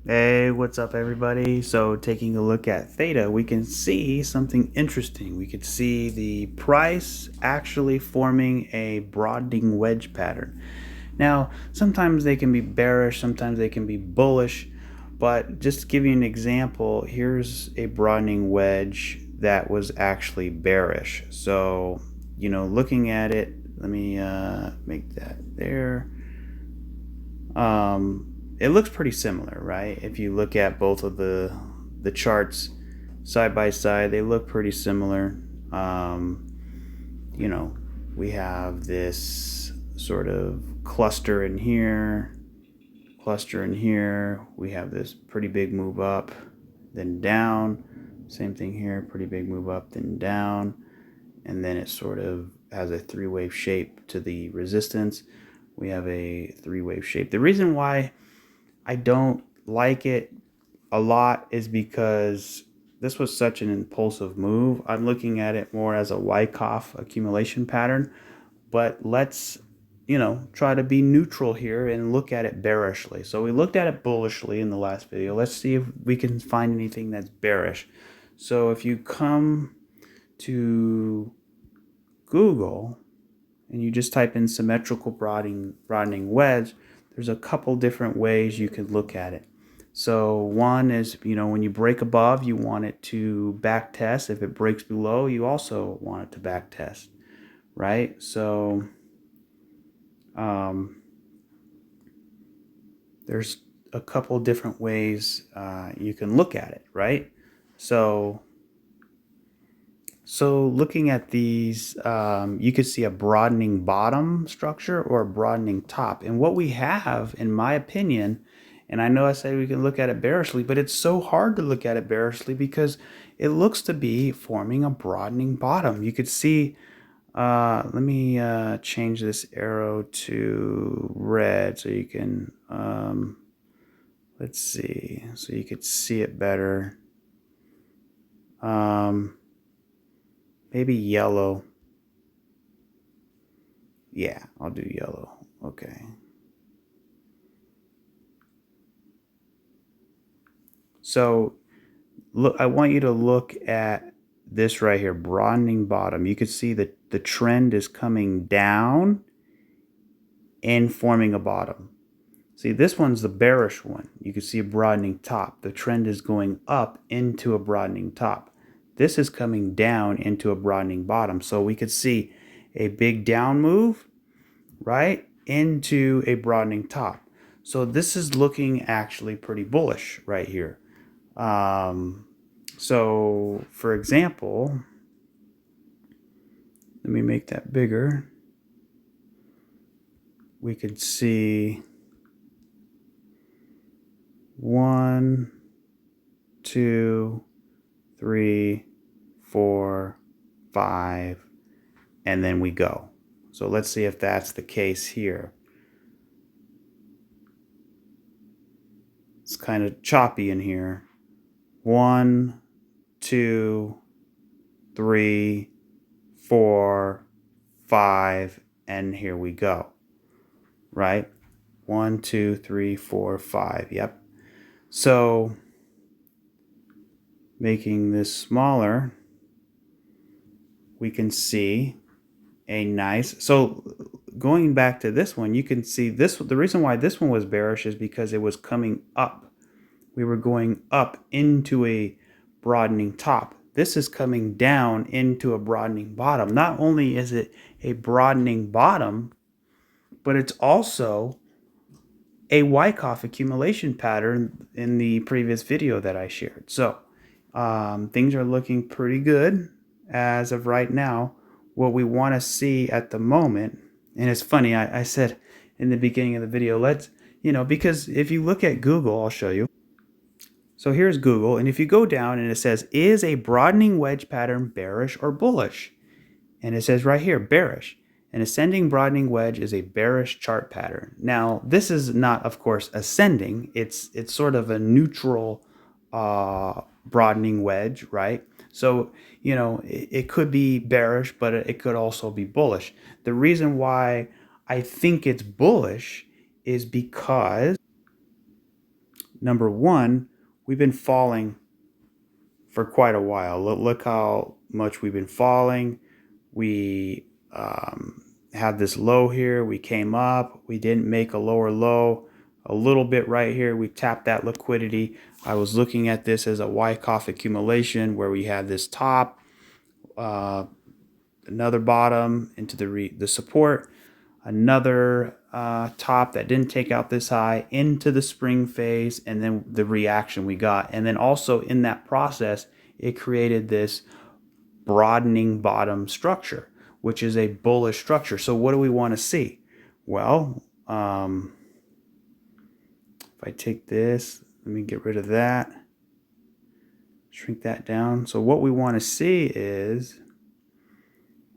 Hey, what's up everybody? So taking a look at theta, we can see something interesting. We could see the price actually forming a broadening wedge pattern. Now, sometimes they can be bearish, sometimes they can be bullish, but just to give you an example, here's a broadening wedge that was actually bearish. So, looking at it, let me make that there. It looks pretty similar, right? If you look at both of the charts side by side, they look pretty similar. Um, you know, we have this sort of cluster in here, cluster in here. We have this pretty big move up, then down. Same thing here, pretty big move up, then down. And then it sort of has a three-wave shape to the resistance. We have a three-wave shape. The reason why I don't like it a lot is because this was such an impulsive move. I'm looking at it more as a Wyckoff accumulation pattern, but let's, try to be neutral here and look at it bearishly. So we looked at it bullishly in the last video. Let's see if we can find anything that's bearish. So if you come to Google and you just type in symmetrical broadening wedge, there's a couple different ways you could look at it. So one is, when you break above, you want it to back test. If it breaks below, you also want it to back test, right? So there's a couple different ways you can look at it, right? So looking at these, you could see a broadening bottom structure or a broadening top. And what we have, in my opinion, and I know I said we can look at it bearishly, but it's so hard to look at it bearishly because it looks to be forming a broadening bottom. You could see, let me change this arrow to red so you can, let's see, so you could see it better. Maybe yellow. Yeah, I'll do yellow. Okay. So look, I want you to look at this right here, broadening bottom. You can see that the trend is coming down and forming a bottom. See, this one's the bearish one. You can see a broadening top. The trend is going up into a broadening top. This is coming down into a broadening bottom. So we could see a big down move, right, into a broadening top. So this is looking actually pretty bullish right here. So for example, let me make that bigger. We could see 1, 2, 3, 4, 5, and then we go. So let's see if that's the case here. It's kind of choppy in here. 1, 2, 3, 4, 5, and here we go. Right? 1, 2, 3, 4, 5. Yep. So making this smaller, we can see a nice, so going back to this one, you can see this, the reason why this one was bearish is because it was coming up. We were going up into a broadening top. This is coming down into a broadening bottom. Not only is it a broadening bottom, but it's also a Wyckoff accumulation pattern in the previous video that I shared. So things are looking pretty good as of right now. What we want to see at the moment, and it's funny, I said in the beginning of the video, let's, because if you look at Google, I'll show you. So here's Google, and if you go down and it says, is a broadening wedge pattern bearish or bullish? And it says right here, bearish. An ascending broadening wedge is a bearish chart pattern. Now, this is not, of course, ascending. It's sort of a neutral broadening wedge, right? So, it could be bearish, but it could also be bullish. The reason why I think it's bullish is because number one, we've been falling for quite a while. Look how much we've been falling. We had this low here. We came up. We didn't make a lower low. A little bit right here. We tapped that liquidity. I was looking at this as a Wyckoff accumulation where we had this top, another bottom into the support, another top that didn't take out this high into the spring phase, and then the reaction we got. And then also in that process, it created this broadening bottom structure, which is a bullish structure. So what do we want to see? Well, if I take this, let me get rid of that, shrink that down. So what we want to see is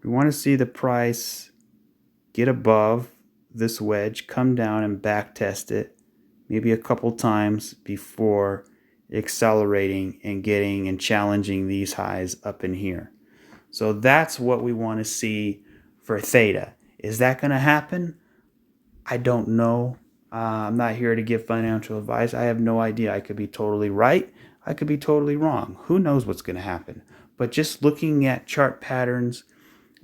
we want to see the price get above this wedge, come down and back test it maybe a couple times before accelerating and getting and challenging these highs up in here. So that's what we want to see for theta. Is that going to happen? I don't know. I'm not here to give financial advice. I have no idea. I could be totally right. I could be totally wrong. Who knows what's going to happen? But just looking at chart patterns,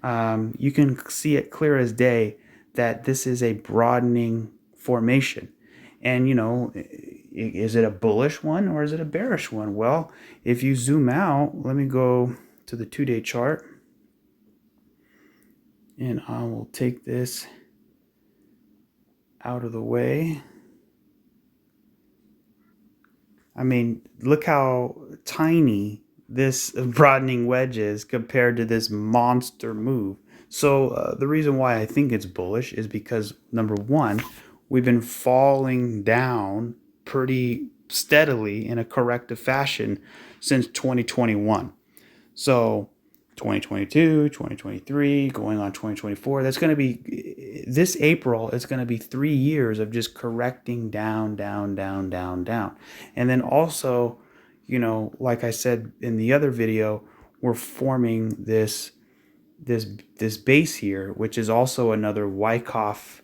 you can see it clear as day that this is a broadening formation. And, you know, is it a bullish one or is it a bearish one? Well, if you zoom out, let me go to the 2-day chart. And I will take this out of the way. I mean, look how tiny this broadening wedge is compared to this monster move. So the reason why I think it's bullish is because, number one, we've been falling down pretty steadily in a corrective fashion since 2021. So 2022, 2023, going on 2024, that's going to be, this April, it's going to be 3 years of just correcting down, down, down, down, down. And then also, you know, like I said in the other video, we're forming this base here, which is also another Wyckoff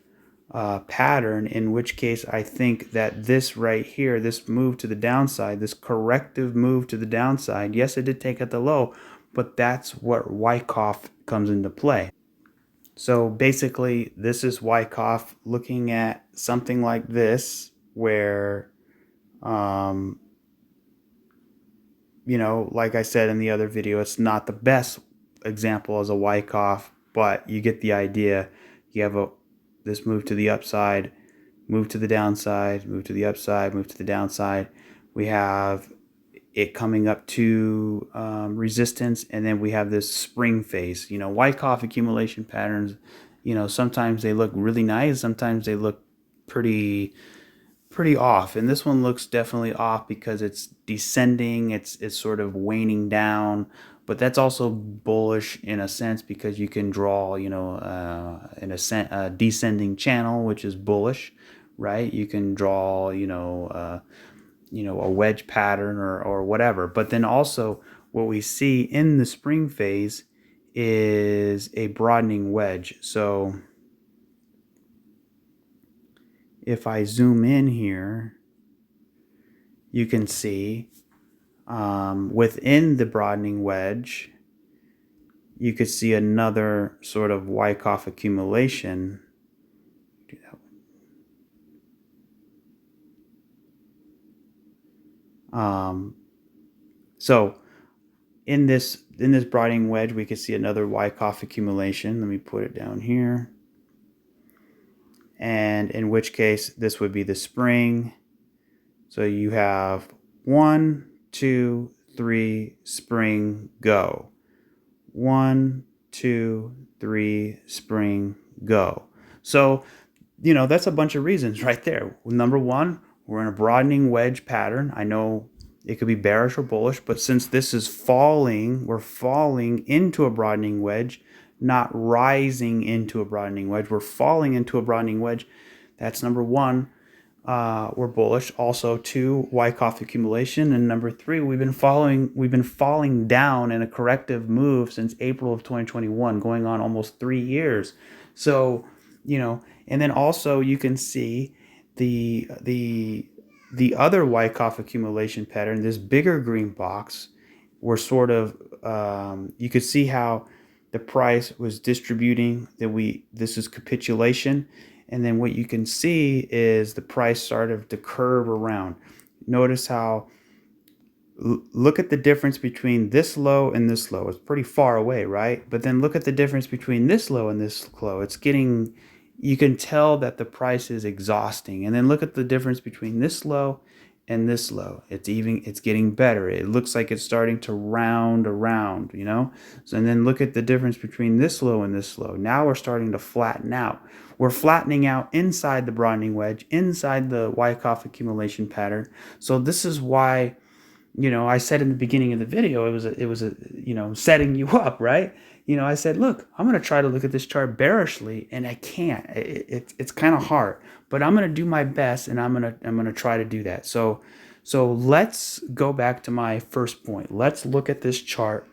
pattern, in which case I think that this right here, this move to the downside, this corrective move to the downside, yes, it did take at the low, but that's what Wyckoff comes into play. So basically, this is Wyckoff looking at something like this, where, you know, like I said in the other video, it's not the best example as a Wyckoff, but you get the idea. You have this move to the upside, move to the downside, move to the upside, move to the downside. We have it coming up to resistance, and then we have this spring phase. You know, Wyckoff accumulation patterns, you know, sometimes they look really nice, sometimes they look pretty off, and this one looks definitely off because it's descending, it's sort of waning down, but that's also bullish in a sense because you can draw, you know, a descending channel, which is bullish, right? You can draw, you know, a wedge pattern or whatever. But then also what we see in the spring phase is a broadening wedge. So if I zoom in here, you can see within the broadening wedge, you could see another sort of Wyckoff accumulation. Do that. So in this broadening wedge, we could see another Wyckoff accumulation. Let me put it down here. And in which case, this would be the spring. So you have 1, 2, 3, spring, go. 1, 2, 3, spring, go. So, you know, that's a bunch of reasons right there. Number one, we're in a broadening wedge pattern. I know it could be bearish or bullish, but since this is falling, we're falling into a broadening wedge, not rising into a broadening wedge. We're falling into a broadening wedge. That's number one. We're bullish. Also, 2, Wyckoff accumulation, and number 3, we've been falling down in a corrective move since April of 2021, going on almost 3 years. So, you know, and then also you can see the the other Wyckoff accumulation pattern, this bigger green box, were sort of, you could see how the price was distributing, this is capitulation. And then what you can see is the price started to curve around. Notice how, look at the difference between this low and this low. It's pretty far away, right? But then look at the difference between this low and this low. It's getting, you can tell that the price is exhausting. And then look at the difference between this low and this low. It's getting better. It looks like it's starting to round around, you know? So, and then look at the difference between this low and this low. Now we're starting to flatten out. We're flattening out inside the broadening wedge, inside the Wyckoff accumulation pattern. So this is why, you know, I said in the beginning of the video, it was a, you know, setting you up, right? You know, I said, look, I'm going to try to look at this chart bearishly, and I can't. It's kind of hard, but I'm going to do my best, and I'm going to try to do that. So let's go back to my first point. Let's look at this chart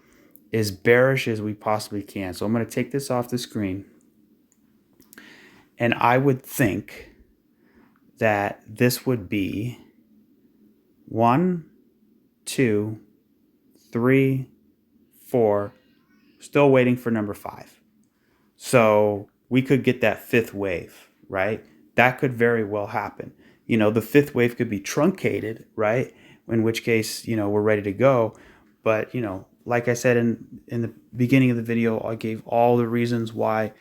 as bearish as we possibly can. So I'm going to take this off the screen, and I would think that this would be 1, 2, 3, 4, still waiting for number 5. So we could get that fifth wave, right? That could very well happen. You know, the fifth wave could be truncated, right? In which case, you know, we're ready to go. But, you know, like I said in the beginning of the video, I gave all the reasons why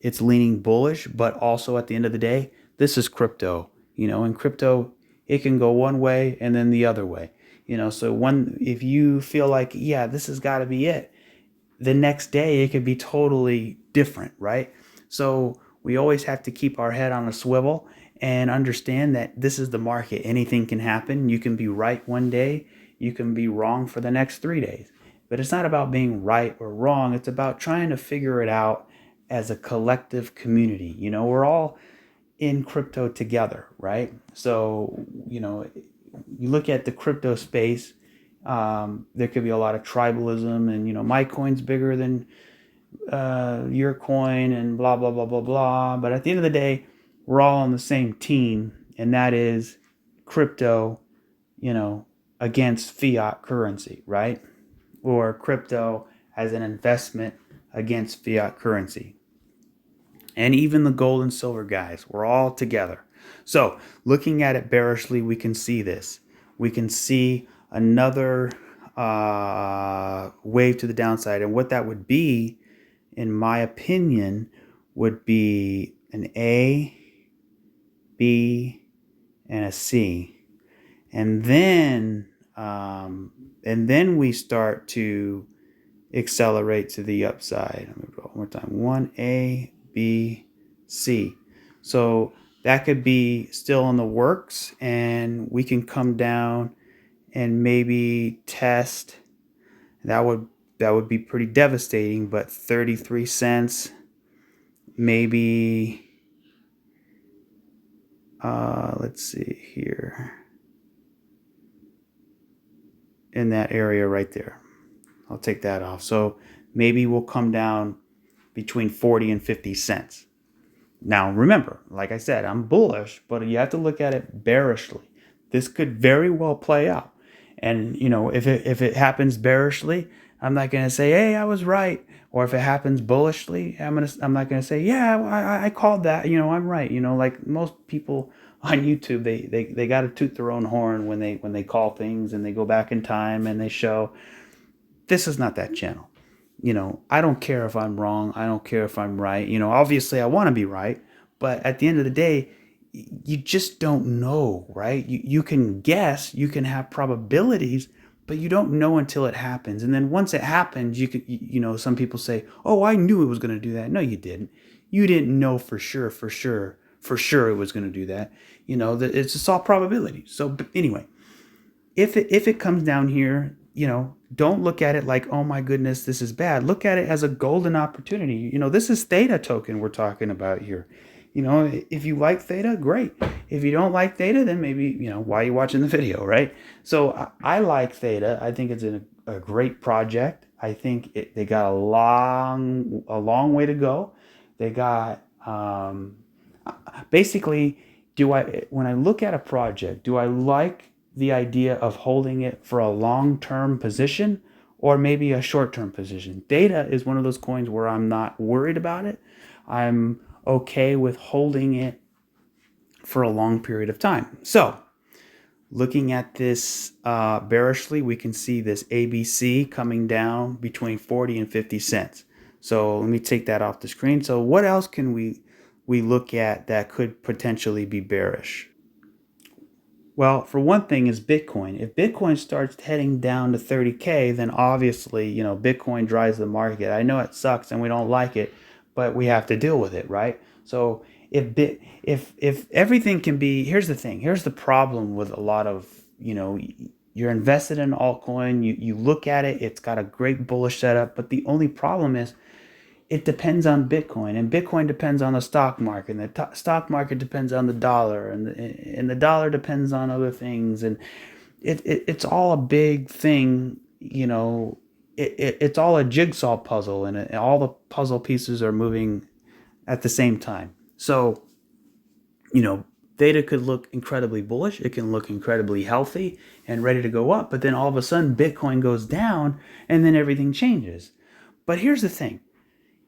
it's leaning bullish, but also at the end of the day, this is crypto. You know, in crypto, it can go one way and then the other way. You know, so if you feel like, yeah, this has got to be it, the next day it could be totally different, right? So we always have to keep our head on a swivel and understand that this is the market. Anything can happen. You can be right one day, you can be wrong for the next 3 days. But it's not about being right or wrong. It's about trying to figure it out as a collective community. You know, we're all in crypto together, right? So, you know, you look at the crypto space, there could be a lot of tribalism, and, you know, my coin's bigger than your coin, and blah, blah, blah, blah, blah. But at the end of the day, we're all on the same team, and that is crypto, you know, against fiat currency, right? Or crypto as an investment against fiat currency. And even the gold and silver guys, we're all together. So looking at it bearishly, we can see this. We can see another wave to the downside. And what that would be, in my opinion, would be an A, B, and a C. And then we start to accelerate to the upside. Let me go one more time. 1A, B, C. So that could be still in the works, and we can come down and maybe test. That would be pretty devastating, but 33 cents, maybe, let's see here, in that area right there. I'll take that off. So maybe we'll come down between 40 and 50 cents. Now, remember, like I said, I'm bullish, but you have to look at it bearishly. This could very well play out. And, you know, if it happens bearishly, I'm not going to say, hey, I was right. Or if it happens bullishly, I'm not going to say, yeah, I called that. You know, I'm right. You know, like most people on YouTube, they got to toot their own horn when they call things, and they go back in time and they show. This is not that channel. You know, I don't care if I'm wrong. I don't care if I'm right. You know, obviously I want to be right. But at the end of the day, you just don't know, right? You can guess, you can have probabilities, but you don't know until it happens. And then once it happens, you know, some people say, oh, I knew it was going to do that. No, you didn't. You didn't know for sure it was going to do that. You know, it's just all probability. So anyway, if it comes down here, you know, don't look at it like, oh my goodness, this is bad. Look at it as a golden opportunity. You know, this is theta token we're talking about here. You know, if you like theta, great. If you don't like theta, then maybe, you know, why are you watching the video, right? So I like theta. I think it's a great project. I think they got a long way to go. They got basically, when I look at a project, do I like the idea of holding it for a long-term position or maybe a short-term position? Data is one of those coins where I'm not worried about it. I'm okay with holding it for a long period of time. So looking at this bearishly, we can see this ABC coming down between 40 and 50 cents. So let me take that off the screen. So what else can we look at that could potentially be bearish? Well, for one thing is Bitcoin. If Bitcoin starts heading down to 30K, then obviously, Bitcoin drives the market. I know it sucks and we don't like it, but we have to deal with it, right? So if everything can be, here's the thing. Here's the problem with a lot of, you're invested in altcoin, you look at it, it's got a great bullish setup, but the only problem is it depends on Bitcoin, and Bitcoin depends on the stock market, and the stock market depends on the dollar, and the dollar depends on other things, and it's all a big thing, it's all a jigsaw puzzle, and all the puzzle pieces are moving at the same time. So, theta could look incredibly bullish, it can look incredibly healthy and ready to go up, but then all of a sudden Bitcoin goes down, and then everything changes. But here's the thing.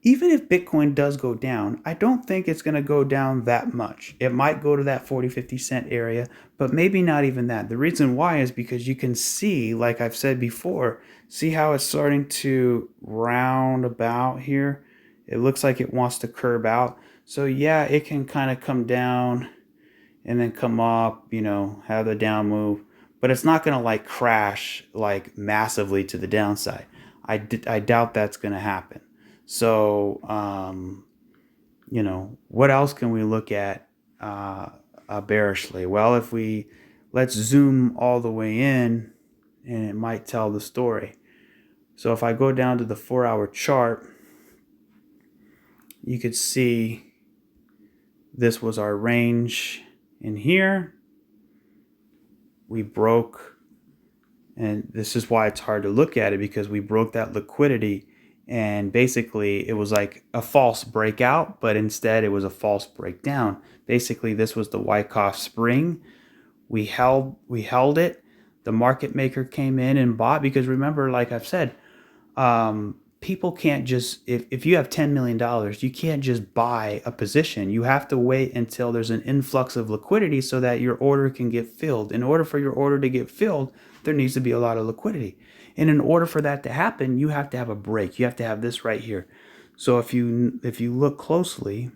Even if Bitcoin does go down, I don't think it's going to go down that much. It might go to that 40, 50 cent area, but maybe not even that. The reason why is because you can see, like I've said before, see how it's starting to round about here? It looks like it wants to curve out. So yeah, it can kind of come down and then come up, have the down move, but it's not going to like crash like massively to the downside. I doubt that's going to happen. So, what else can we look at bearishly? Well, let's zoom all the way in, and it might tell the story. So if I go down to the 4-hour chart, you could see this was our range in here. We broke, and this is why it's hard to look at it, because we broke that liquidity. And basically it was like a false breakout, but instead it was a false breakdown. Basically, this was the Wyckoff spring. We held it. The market maker came in and bought, because remember, like I've said, people can't just, if you have $10 million, you can't just buy a position. You have to wait until there's an influx of liquidity so that your order can get filled. In order for your order to get filled, there needs to be a lot of liquidity. And in order for that to happen, you have to have a break. You have to have this right here. So if you look closely,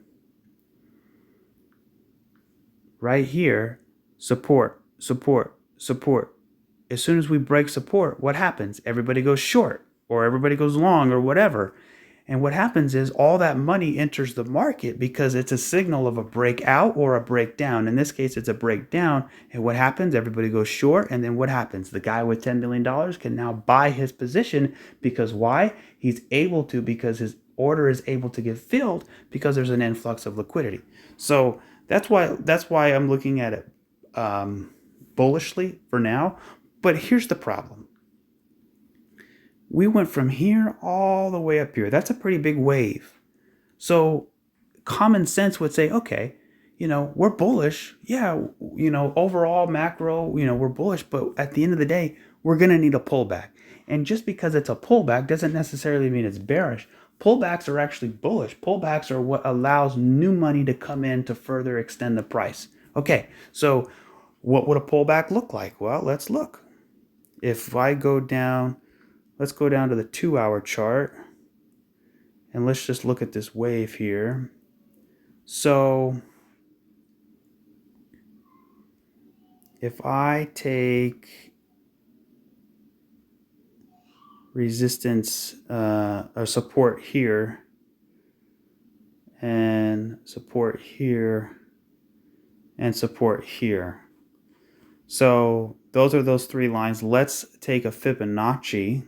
right here, support, support, support. As soon as we break support, what happens? Everybody goes short, or everybody goes long, or whatever. And what happens is all that money enters the market because it's a signal of a breakout or a breakdown. In this case, it's a breakdown. And what happens? Everybody goes short. And then what happens? The guy with $10 million can now buy his position, because why? He's able to, because his order is able to get filled, because there's an influx of liquidity. So that's why I'm looking at it bullishly for now. But here's the problem. We went from here all the way up here. That's a pretty big wave. So common sense would say, okay, we're bullish. Yeah, overall macro, we're bullish. But at the end of the day, we're going to need a pullback. And just because it's a pullback doesn't necessarily mean it's bearish. Pullbacks are actually bullish. Pullbacks are what allows new money to come in to further extend the price. Okay, so what would a pullback look like? Well, let's look. If I go down, let's go down to the 2-hour chart, and let's just look at this wave here. So if I take resistance or support here, and support here, and support here. So those are those three lines. Let's take a Fibonacci,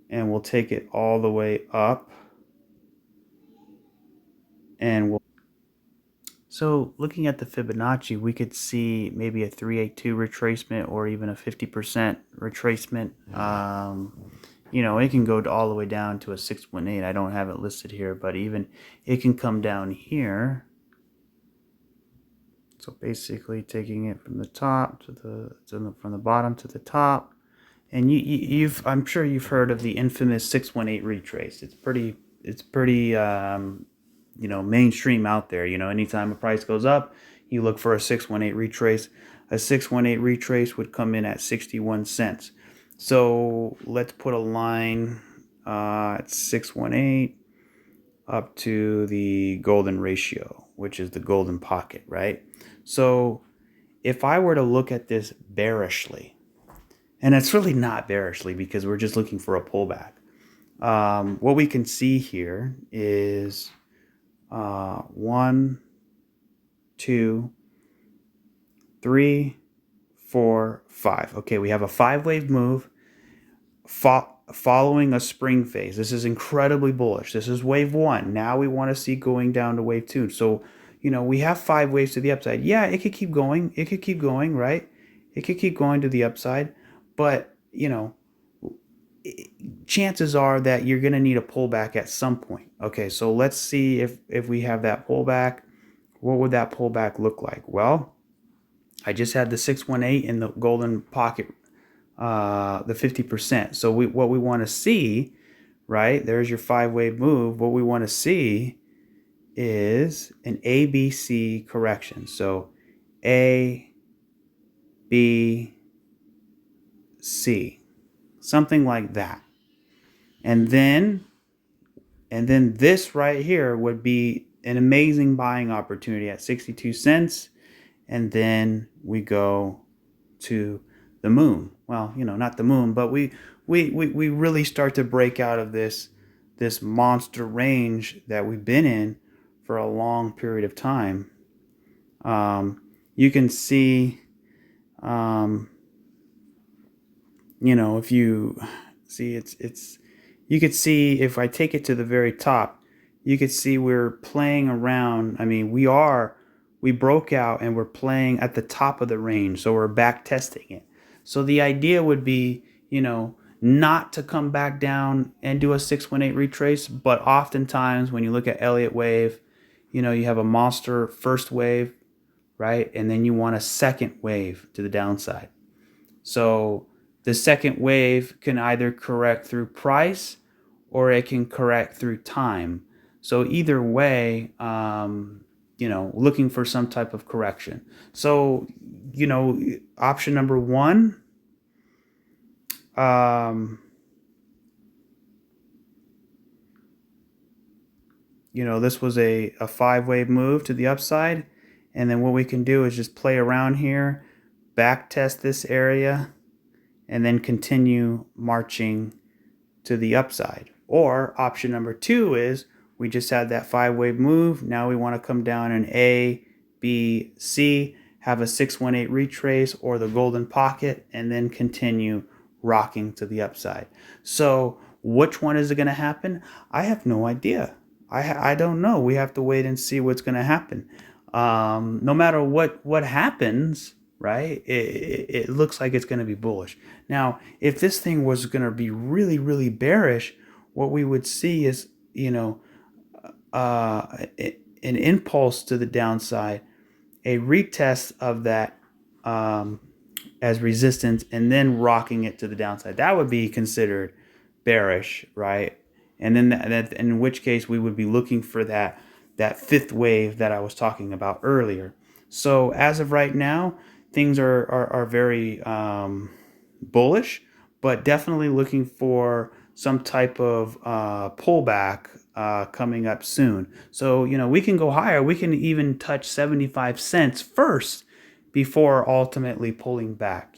and we'll take it all the way up, and so looking at the Fibonacci, we could see maybe a 382 retracement, or even a 50% retracement. It can go all the way down to a 618. I don't have it listed here, but even it can come down here So basically taking it from the top to from the bottom to the top. And I'm sure you've heard of the infamous 618 retrace. It's pretty mainstream out there. Anytime a price goes up, you look for a 618 retrace. A 618 retrace would come in at 61 cents. So let's put a line at 618 up to the golden ratio, which is the golden pocket, right? So if I were to look at this bearishly, and it's really not bearishly because we're just looking for a pullback. What we can see here is 1, 2, 3, 4, 5. Okay, we have a 5-wave move following a spring phase. This is incredibly bullish. This is wave 1. Now we want to see going down to wave 2. So, we have 5 waves to the upside. Yeah, it could keep going. It could keep going, right? It could keep going to the upside. But, chances are that you're going to need a pullback at some point. Okay, so let's see if we have that pullback. What would that pullback look like? Well, I just had the 618 in the golden pocket, the 50%. So what we want to see, right, there's your 5-wave move. What we want to see is an ABC correction. So A, B, C, something like that. And then this right here would be an amazing buying opportunity at 62 cents. And then we go to the moon. Well, not the moon, but we really start to break out of this monster range that we've been in for a long period of time. You can see, if you see you could see if I take it to the very top, you could see we're playing around. I mean, we broke out and we're playing at the top of the range, so we're back testing it. So the idea would be, not to come back down and do a 618 retrace, but oftentimes when you look at Elliott wave, you have a monster first wave, right? And then you want a second wave to the downside. So the second wave can either correct through price or it can correct through time. So either way, looking for some type of correction. So, option number 1, this was a 5-wave move to the upside. And then what we can do is just play around here, back test this area, and then continue marching to the upside. Or option number 2 is we just had that 5-wave move. Now we want to come down in A, B, C, have a 618 retrace or the golden pocket, and then continue rocking to the upside. So which one is it going to happen? I have no idea. I don't know. We have to wait and see what's going to happen. No matter what happens, right, it looks like it's going to be bullish. Now, if this thing was going to be really, really bearish, what we would see is, an impulse to the downside, a retest of that as resistance, and then rocking it to the downside. That would be considered bearish, right? And then in which case we would be looking for that 5th wave that I was talking about earlier. So as of right now, things are very bullish, but definitely looking for some type of pullback coming up soon. So, we can go higher. We can even touch 75 cents first before ultimately pulling back,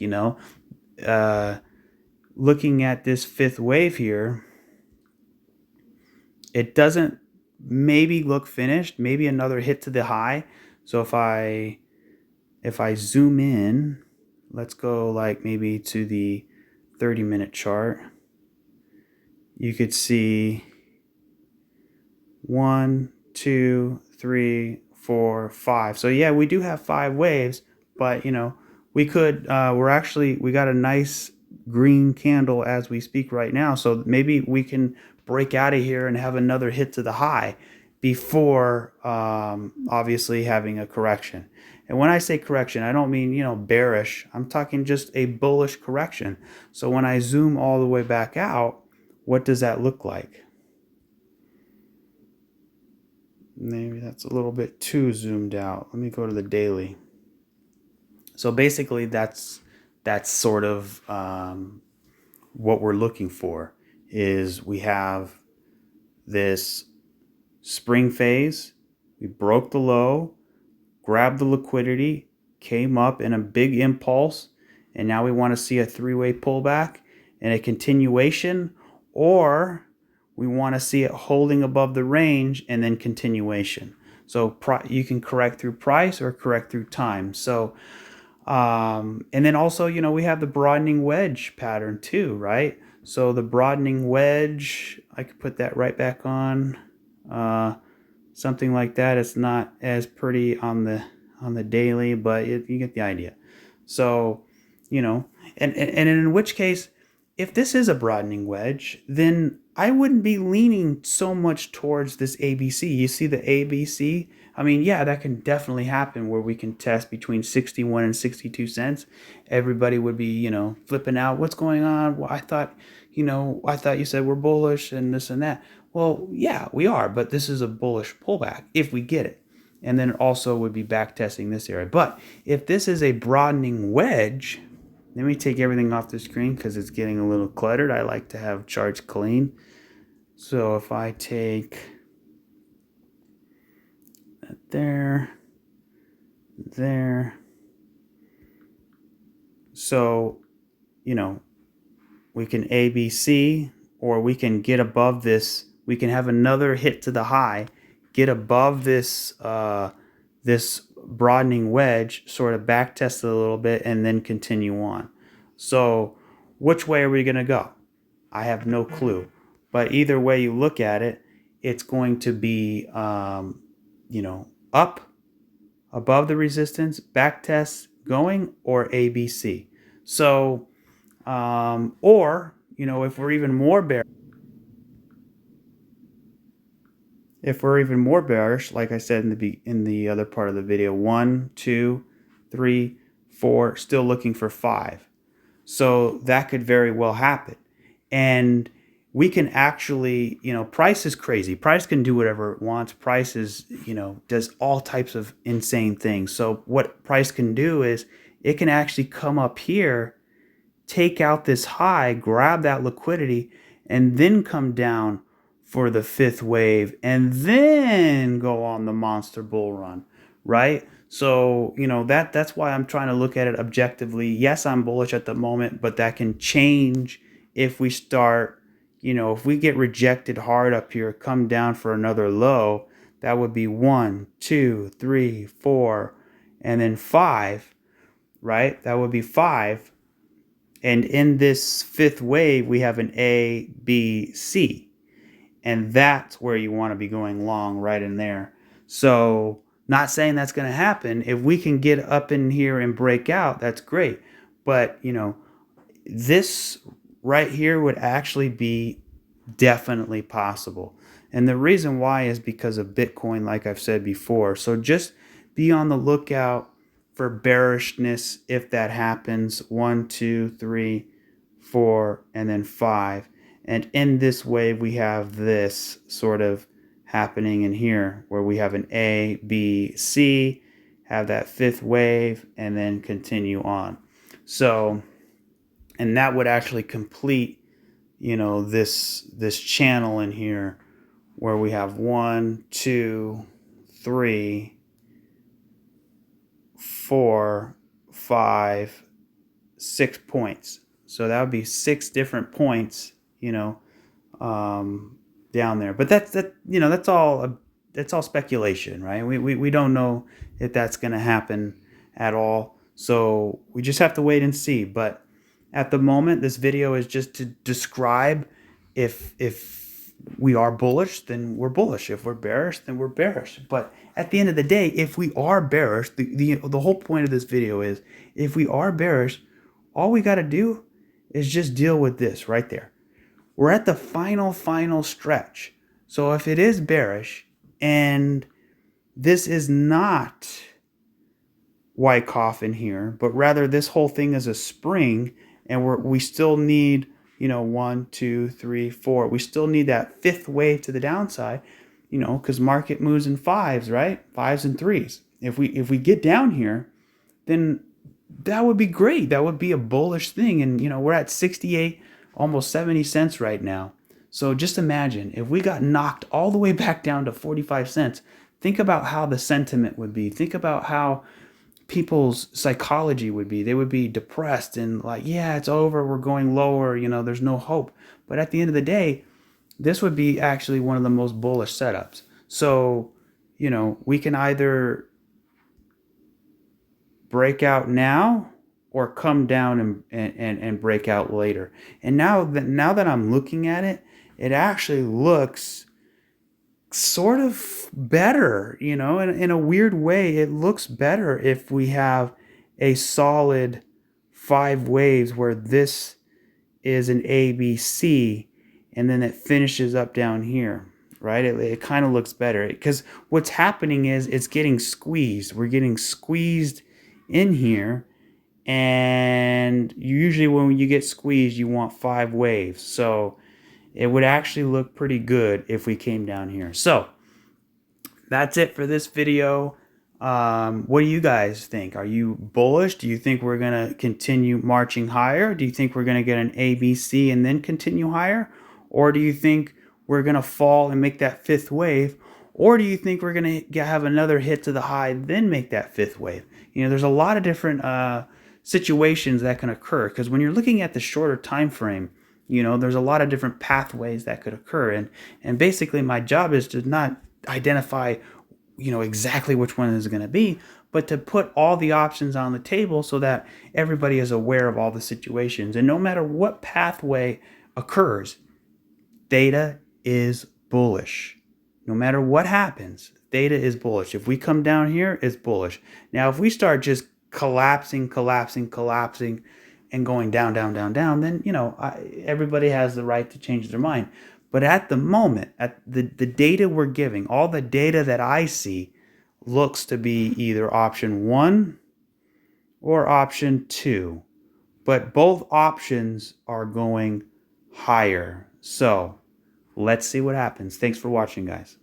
looking at this 5th wave here, it doesn't maybe look finished, maybe another hit to the high. So if I zoom in, let's go like maybe to the 30-minute chart. You could see 1, 2, 3, 4, 5. So yeah, we do have 5 waves, but we could we got a nice green candle as we speak right now. So maybe we can break out of here and have another hit to the high before obviously having a correction. And when I say correction, I don't mean, bearish. I'm talking just a bullish correction. So when I zoom all the way back out, what does that look like? Maybe that's a little bit too zoomed out. Let me go to the daily. So basically that's sort of what we're looking for is we have this spring phase. We broke the low, grabbed the liquidity, came up in a big impulse, and now we want to see a three-way pullback and a continuation, or we want to see it holding above the range and then continuation. So you can correct through price or correct through time. So and then also, we have the broadening wedge pattern too, right? So the broadening wedge, I could put that right back on. Something like that. It's not as pretty on the daily, but you get the idea. So, and in which case, if this is a broadening wedge, then I wouldn't be leaning so much towards this ABC. You see the ABC? I mean, yeah, that can definitely happen where we can test between 61 and 62 cents. Everybody would be, flipping out. What's going on? Well, I thought you said we're bullish and this and that. Well, yeah, we are, but this is a bullish pullback if we get it. And then it also would be back testing this area. But if this is a broadening wedge, let me take everything off the screen because it's getting a little cluttered. I like to have charts clean. So if I take that there, so, we can ABC, or we can get above this. We can have another hit to the high, get above this this broadening wedge, sort of back test it a little bit, and then continue on. So which way are we going to go? I have no clue. But either way you look at it, it's going to be, up above the resistance, back test going, or ABC. So, or, if we're even more bearish, like I said in the other part of the video, 1, 2, 3, 4, still looking for 5. So that could very well happen. And we can actually, price is crazy. Price can do whatever it wants. Price is, does all types of insane things. So what price can do is it can actually come up here, take out this high, grab that liquidity, and then come down for the fifth wave and then go on the monster bull run, right? So, that's why I'm trying to look at it objectively. Yes, I'm bullish at the moment, but that can change if we start, if we get rejected hard up here, come down for another low, that would be 1, 2, 3, 4, and then 5, right? That would be 5. And in this fifth wave, we have an A, B, C. And that's where you want to be going long, right in there. So, not saying that's going to happen. If we can get up in here and break out, that's great. But, this right here would actually be definitely possible. And the reason why is because of Bitcoin, like I've said before. So just be on the lookout for bearishness if that happens. 1, 2, 3, 4, and then 5. And in this wave, we have this sort of happening in here where we have an A, B, C, have that fifth wave, and then continue on. So, and that would actually complete, this channel in here where we have 1, 2, 3, 4, 5, 6 points. So that would be 6 different points, down there. But that's all speculation, right? We don't know if that's going to happen at all. So we just have to wait and see. But at the moment, this video is just to describe if we are bullish, then we're bullish. If we're bearish, then we're bearish. But at the end of the day, if we are bearish, the whole point of this video is if we are bearish, all we got to do is just deal with this right there. We're at the final stretch. So if it is bearish and this is not Wyckoff in here, but rather this whole thing is a spring, and we still need, you know, 1, 2, 3, 4. We still need that fifth wave to the downside, you know, because market moves in fives, right? Fives and threes. If we get down here, then that would be great. That would be a bullish thing. And, you know, we're at 68, almost 70 cents right now. So just imagine if we got knocked all the way back down to 45 cents. Think about how the sentiment would be. Think about how people's psychology would be. They would be depressed and like, yeah, it's over. We're going lower. You know, there's no hope. But at the end of the day, this would be actually one of the most bullish setups. So, you know, we can either break out now or come down and break out later. And now that I'm looking at it, it actually looks sort of better, you know, in a weird way. It looks better if we have a solid 5 waves where this is an ABC and then it finishes up down here, right? It kind of looks better because what's happening is it's getting squeezed. We're getting squeezed in here, and usually when you get squeezed, you want 5 waves. So it would actually look pretty good if we came down here. So that's it for this video. What do you guys think? Are you bullish? Do you think we're going to continue marching higher? Do you think we're going to get an ABC and then continue higher? Or do you think we're going to fall and make that 5th wave? Or do you think we're going to have another hit to the high, then make that 5th wave? You know, there's a lot of different situations that can occur, because when you're looking at the shorter time frame, you know, there's a lot of different pathways that could occur. And basically my job is to not identify, you know, exactly which one is going to be, but to put all the options on the table so that everybody is aware of all the situations. And no matter what pathway occurs, theta is bullish. No matter what happens, theta is bullish. If we come down here, it's bullish. Now, if we start just collapsing, and going down, then, you know, everybody has the right to change their mind. But at the moment, at the data we're giving, all the data that I see looks to be either option 1 or option 2. But both options are going higher. So let's see what happens. Thanks for watching, guys.